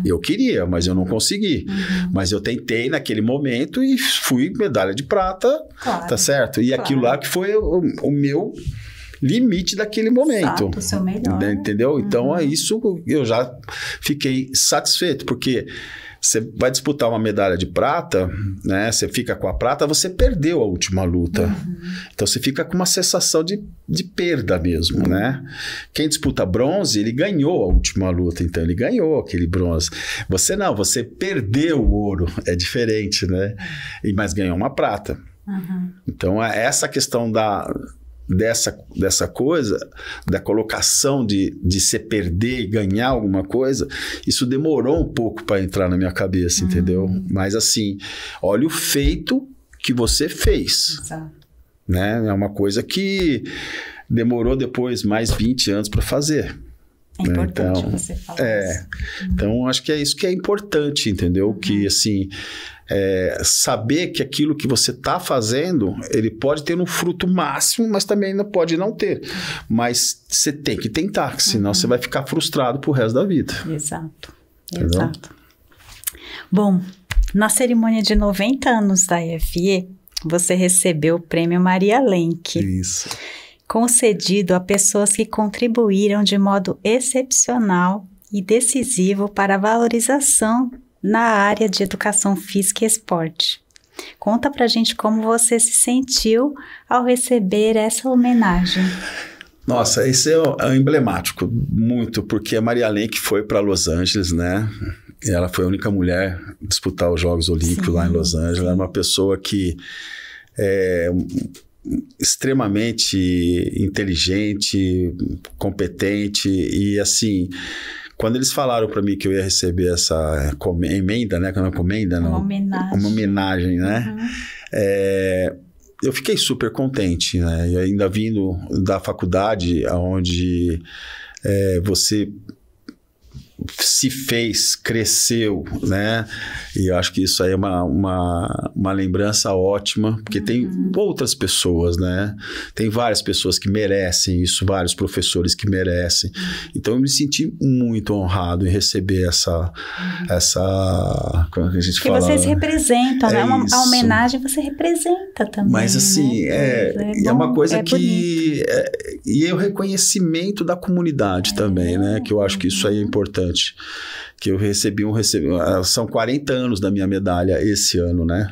Eu queria, mas eu não consegui. Mas eu tentei naquele momento e fui medalha de prata, tá certo? E aquilo lá que foi o meu limite daquele momento. Exato, o seu melhor. Entendeu? Então, é isso eu já fiquei satisfeito, porque... Você vai disputar uma medalha de prata, né? Você fica com a prata, você perdeu a última luta. Então, você fica com uma sensação de perda mesmo, né? Quem disputa bronze, ele ganhou a última luta. Então, ele ganhou aquele bronze. Você não, você perdeu o ouro. É diferente, né? Mas ganhou uma prata. Então, essa questão dessa coisa, da colocação de se perder e ganhar alguma coisa, isso demorou um pouco para entrar na minha cabeça, entendeu? Mas assim, olha o feito que você fez. Exato. Né? É uma coisa que demorou depois mais 20 anos para fazer. É importante você falar isso. Então, acho que é isso que é importante, entendeu? Que, assim, saber que aquilo que você está fazendo, ele pode ter um fruto máximo, mas também pode não ter. Mas você tem que tentar, senão você vai ficar frustrado pro resto da vida. Exato. Bom, na cerimônia de 90 anos da EFE, você recebeu o prêmio Maria Lenk. Isso. concedido a pessoas que contribuíram de modo excepcional e decisivo para a valorização na área de educação física e esporte. Conta pra gente como você se sentiu ao receber essa homenagem. Nossa, esse é emblemático, muito, porque a Maria Lenk foi para Los Angeles, né? Ela foi a única mulher a disputar os Jogos Olímpicos lá em Los Angeles. Ela é uma pessoa que é extremamente inteligente, competente e assim... Quando eles falaram para mim que eu ia receber essa emenda, né? Uma homenagem, né? Eu fiquei super contente, né? E ainda vindo da faculdade, onde você se fez, cresceu, né? E eu acho que isso aí é uma lembrança ótima, porque tem outras pessoas, né? Tem várias pessoas que merecem isso, vários professores que merecem. Então, eu me senti muito honrado em receber essa como a gente fala? Que vocês representam, né? A homenagem você representa também. Mas assim, né? é uma coisa que... e é o reconhecimento da comunidade também, né? Que eu acho que isso aí é importante. Que eu recebi são 40 anos da minha medalha esse ano, né?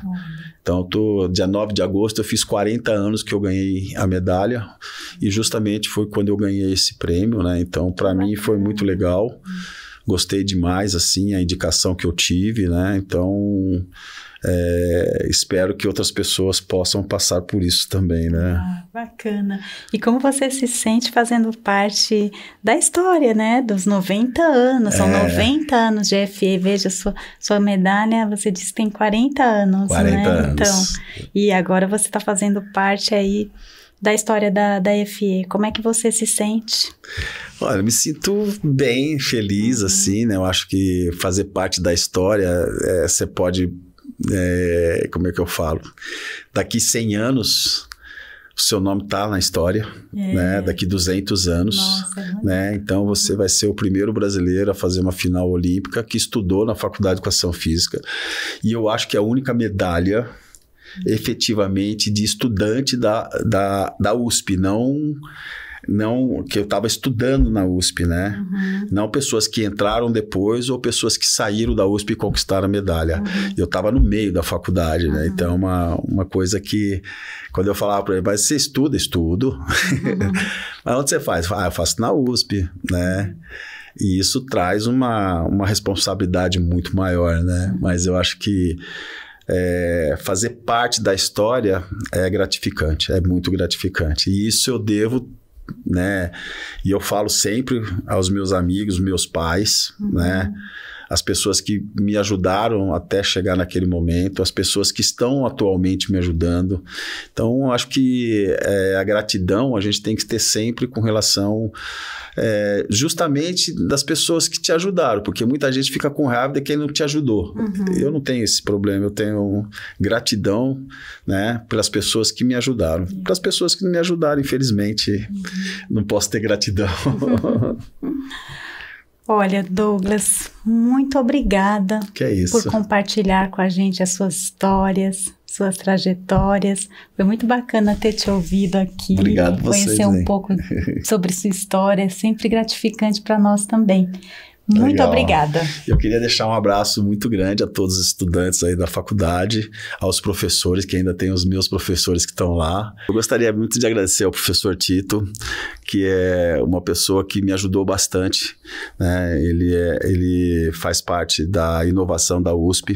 Então, dia 9 de agosto, eu fiz 40 anos que eu ganhei a medalha e justamente foi quando eu ganhei esse prêmio, né? Então, para mim foi muito legal. Gostei demais, assim, a indicação que eu tive, né? Então... espero que outras pessoas possam passar por isso também, né? Bacana. E como você se sente fazendo parte da história, né? Dos 90 anos, são 90 anos de FE, veja sua medalha, você disse que tem 40 anos, 40 né? anos. Então, e agora você está fazendo parte aí da história da FE, como é que você se sente? Olha, eu me sinto bem, feliz, assim, né? Eu acho que fazer parte da história, você pode... como é que eu falo? Daqui 100 anos, o seu nome está na história, né? Daqui 200 anos, né? Então você vai ser o primeiro brasileiro a fazer uma final olímpica que estudou na Faculdade de Educação Física. E eu acho que é a única medalha efetivamente de estudante da USP, não que eu estava estudando na USP, né? Não pessoas que entraram depois ou pessoas que saíram da USP e conquistaram a medalha. Eu estava no meio da faculdade, né? Então, uma coisa que, quando eu falava para ele, mas você estuda? Estudo. Mas onde você faz? Eu faço na USP, né? E isso traz uma responsabilidade muito maior, né? Mas eu acho que fazer parte da história é gratificante, é muito gratificante. E isso eu devo, né? E eu falo sempre aos meus amigos, meus pais, né? As pessoas que me ajudaram até chegar naquele momento, as pessoas que estão atualmente me ajudando. Então, eu acho que a gratidão a gente tem que ter sempre com relação justamente das pessoas que te ajudaram, porque muita gente fica com raiva de quem não te ajudou. Eu não tenho esse problema, eu tenho gratidão, né, pelas pessoas que me ajudaram. Para as pessoas que não me ajudaram, infelizmente, não posso ter gratidão. Olha, Douglas, muito obrigada por compartilhar com a gente as suas histórias, suas trajetórias. Foi muito bacana ter te ouvido aqui. Obrigado conhecer vocês, um pouco sobre sua história. É sempre gratificante para nós também. Muito obrigada. Eu queria deixar um abraço muito grande a todos os estudantes aí da faculdade, aos professores, que ainda tem os meus professores que estão lá. Eu gostaria muito de agradecer ao professor Tito, que é uma pessoa que me ajudou bastante, né? Ele faz parte da inovação da USP,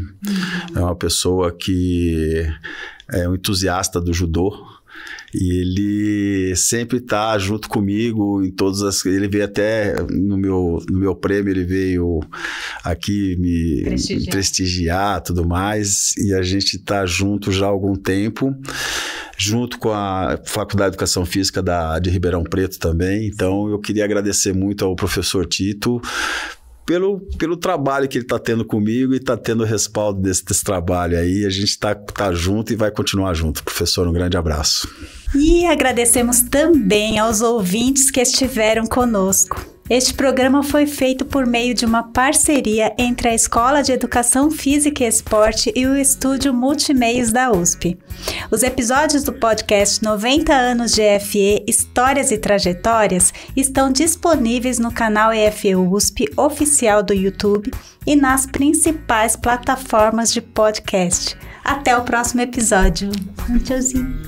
é uma pessoa que é um entusiasta do judô. E ele sempre está junto comigo em todas as... Ele veio até no meu prêmio, ele veio aqui me prestigiar e tudo mais. E a gente está junto já há algum tempo, junto com a Faculdade de Educação Física de Ribeirão Preto também. Então, eu queria agradecer muito ao professor Tito pelo trabalho que ele está tendo comigo e está tendo o respaldo desse trabalho aí. A gente está junto e vai continuar junto. Professor, um grande abraço. E agradecemos também aos ouvintes que estiveram conosco. Este programa foi feito por meio de uma parceria entre a Escola de Educação Física e Esporte e o Estúdio Multimeios da USP. Os episódios do podcast 90 anos de EFE, Histórias e Trajetórias estão disponíveis no canal EFE USP oficial do YouTube e nas principais plataformas de podcast. Até o próximo episódio. Tchauzinho.